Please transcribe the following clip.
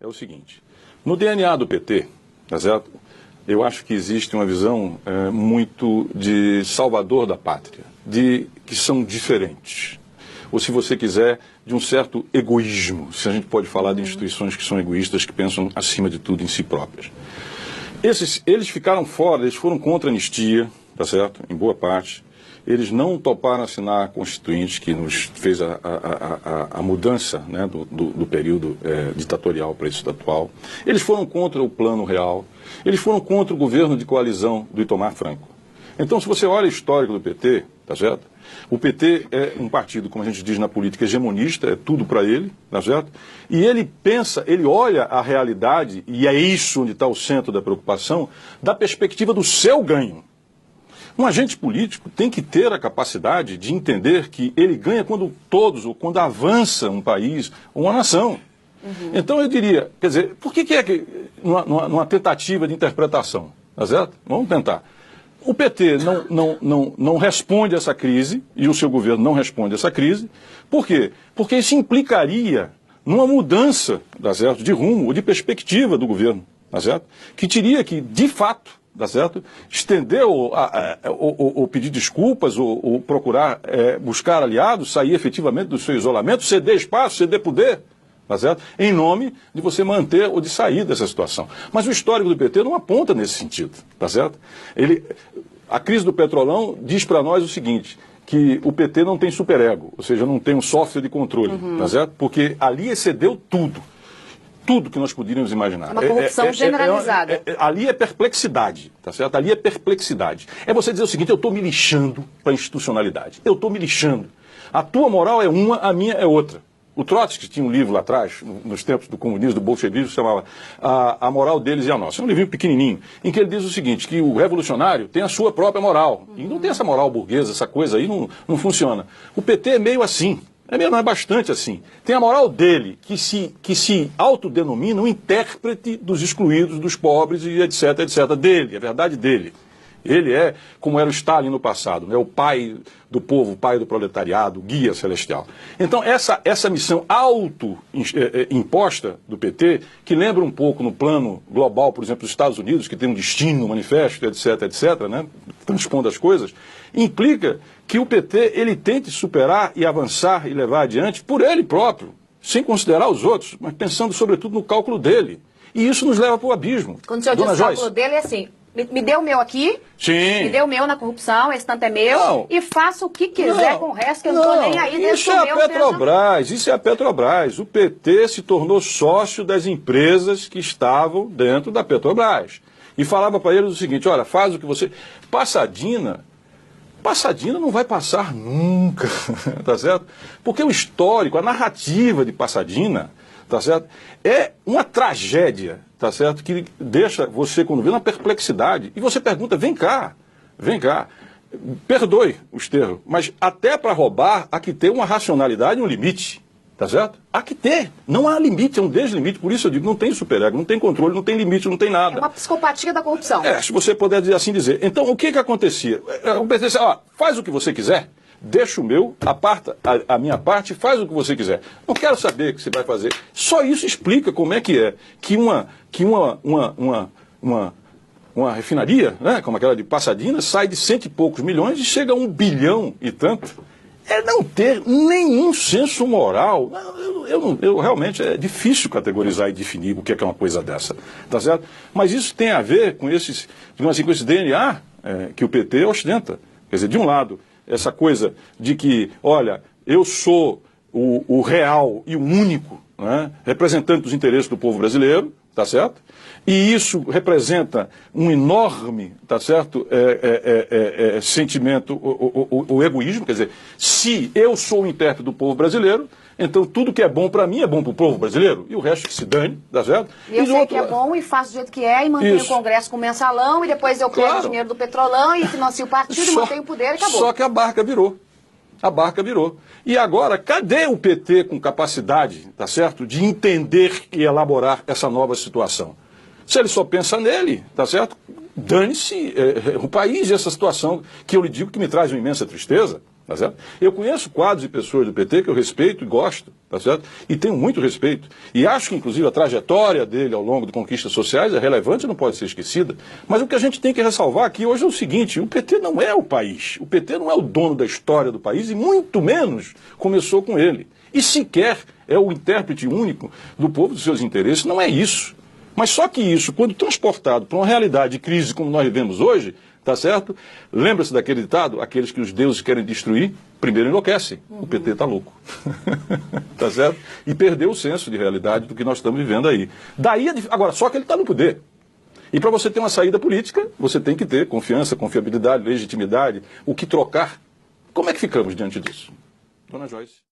é o seguinte: no DNA do PT, tá certo? Eu acho que existe uma visão muito de salvador da pátria, de que são diferentes. Ou, se você quiser, de um certo egoísmo, se a gente pode falar de instituições que são egoístas, que pensam acima de tudo em si próprias. Eles ficaram fora, eles foram contra a anistia, tá certo? Em boa parte. Eles não toparam assinar a Constituinte, que nos fez a mudança, né, do período ditatorial para esse atual. Eles foram contra o Plano Real. Eles foram contra o governo de coalizão do Itamar Franco. Então, se você olha o histórico do PT, tá certo? O PT é um partido, como a gente diz na política, hegemonista, é tudo para ele, tá certo? E ele pensa, ele olha a realidade, e é isso onde está o centro da preocupação, da perspectiva do seu ganho. Um agente político tem que ter a capacidade de entender que ele ganha quando todos, ou quando avança um país ou uma nação. Então eu diria, quer dizer, por que é que, numa tentativa de interpretação, tá certo? Vamos tentar. O PT não responde a essa crise, e o seu governo não responde a essa crise. Por quê? Porque isso implicaria numa mudança, tá certo, de rumo ou de perspectiva do governo, tá certo? Que teria que, de fato, tá certo, estender ou pedir desculpas, ou procurar buscar aliados, sair efetivamente do seu isolamento, ceder espaço, ceder poder, tá certo? Em nome de você manter ou de sair dessa situação. Mas o histórico do PT não aponta nesse sentido, tá certo? A crise do Petrolão diz para nós o seguinte, que o PT não tem superego, ou seja, não tem um software de controle, tá certo? Porque ali excedeu tudo. Tudo que nós poderíamos imaginar. É uma corrupção generalizada. Ali é perplexidade, tá certo? Ali é perplexidade. É você dizer o seguinte: eu estou me lixando para a institucionalidade. Eu estou me lixando. A tua moral é uma, a minha é outra. O Trotsky tinha um livro lá atrás, nos tempos do comunismo, do bolchevismo, que se chamava A Moral Deles e a Nossa. É um livrinho pequenininho, em que ele diz o seguinte, que o revolucionário tem a sua própria moral. E não tem essa moral burguesa, essa coisa aí não funciona. O PT é meio assim. Não é bastante assim. Tem a moral dele, que se autodenomina um intérprete dos excluídos, dos pobres e etc, etc. Dele, é verdade dele. Ele é, como era o Stalin no passado, né? O pai do povo, o pai do proletariado, o guia celestial. Então, essa missão auto-imposta do PT, que lembra um pouco no plano global, por exemplo, dos Estados Unidos, que tem um destino, um manifesto, etc, etc, né? Transpondo as coisas, implica que o PT ele tente superar e avançar e levar adiante por ele próprio, sem considerar os outros, mas pensando sobretudo no cálculo dele. E isso nos leva para o abismo. Quando o senhor diz o cálculo dele, é assim: me dê o meu aqui, sim, me dê o meu na corrupção, esse tanto é meu, não, e faça o que quiser com o resto, que eu não estou nem aí dentro isso é a Petrobras, isso é a Petrobras. O PT se tornou sócio das empresas que estavam dentro da Petrobras. E falava para eles o seguinte: olha, faz o que você... Passadina não vai passar nunca, tá certo? Porque o histórico, a narrativa de Passadina, tá certo? É uma tragédia, tá certo? Que deixa você, quando vê, na perplexidade. E você pergunta: vem cá, perdoe os termos, mas até para roubar há que ter uma racionalidade e um limite, tá certo? Há que ter, não há limite, é um deslimite. Por isso eu digo, não tem superego, não tem controle, não tem limite, não tem nada. É uma psicopatia da corrupção. Se você puder assim dizer. Então, o que acontecia? Acontecia, faz o que você quiser, deixa o meu, aparta a minha parte, faz o que você quiser. Não quero saber o que você vai fazer. Só isso explica como é que uma refinaria, né, como aquela de Passadina, sai de 100 e poucos milhões e chega a 1 bilhão e tanto. É não ter nenhum senso moral. Eu realmente é difícil categorizar e definir o que é uma coisa dessa, tá certo? Mas isso tem a ver com esse DNA que o PT ostenta. Quer dizer, de um lado, essa coisa de que, olha, eu sou o real e o único, né, representante dos interesses do povo brasileiro, tá certo? E isso representa um enorme, tá certo, sentimento, o egoísmo. Quer dizer, se eu sou o intérprete do povo brasileiro, então tudo que é bom para mim é bom para o povo brasileiro, e o resto que se dane, tá certo? E eu sei que é bom e faço do jeito que é, e mantenho o Congresso com mensalão, e depois eu pego o dinheiro do Petrolão e financio o partido e mantenho o poder e acabou. Só que a barca virou. A barca virou. E agora, cadê o PT com capacidade, tá certo, de entender e elaborar essa nova situação? Se ele só pensa nele, tá certo? Dane-se o país e essa situação que eu lhe digo que me traz uma imensa tristeza, Tá certo? Eu conheço quadros e pessoas do PT que eu respeito e gosto, tá certo? E tenho muito respeito. E acho que, inclusive, a trajetória dele ao longo de conquistas sociais é relevante e não pode ser esquecida. Mas o que a gente tem que ressalvar aqui hoje é o seguinte: o PT não é o país. O PT não é o dono da história do país e muito menos começou com ele. E sequer é o intérprete único do povo dos seus interesses. Não é isso. Mas só que isso, quando transportado para uma realidade de crise como nós vivemos hoje, tá certo? Lembra-se daquele ditado? Aqueles que os deuses querem destruir, primeiro enlouquecem. O PT está louco. Tá certo? E perdeu o senso de realidade do que nós estamos vivendo aí. Daí, agora, só que ele está no poder. E para você ter uma saída política, você tem que ter confiança, confiabilidade, legitimidade, o que trocar. Como é que ficamos diante disso? Dona Joyce.